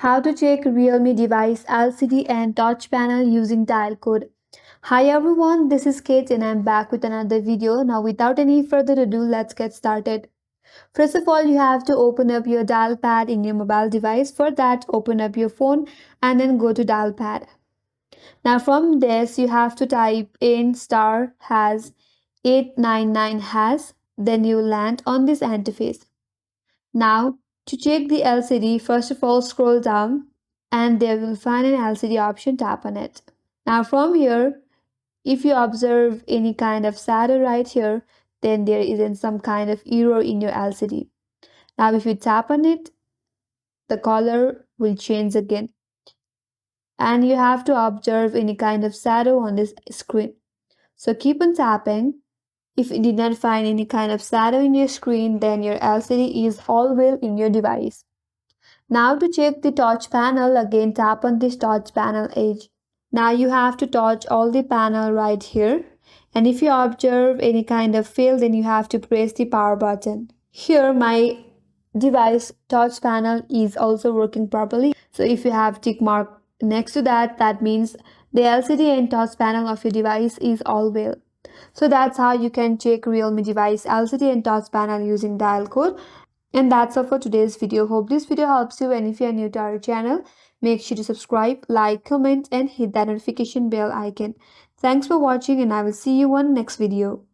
How to check Realme device LCD and touch panel using dial code. Hi everyone, this is Kate and I'm back with another video. Now without any further ado, let's get started. First of all, you have to open up your dial pad in your mobile device. For that, open up your phone and then go to dial pad. Now from this, you have to type in star has 899 has, then you land on this interface. Now, to check the LCD, first of all scroll down and there will find an LCD option, tap on it. Now from here, if you observe any kind of shadow right here, then there isn't some kind of error in your LCD. Now if you tap on it, the color will change again. And you have to observe any kind of shadow on this screen. So keep on tapping. If you did not find any kind of shadow in your screen, then your LCD is all well in your device. Now to check the touch panel, again tap on this touch panel edge. Now you have to touch all the panel right here. And if you observe any kind of fail, then you have to press the power button. Here my device touch panel is also working properly. So if you have tick mark next to that, that means the LCD and touch panel of your device is all well. So that's how you can check Realme device LCD and touch panel using dial code. And that's all for today's video. Hope this video helps you, and if you are new to our channel, make sure to subscribe, like, comment and hit that notification bell icon. Thanks for watching and I will see you on next video.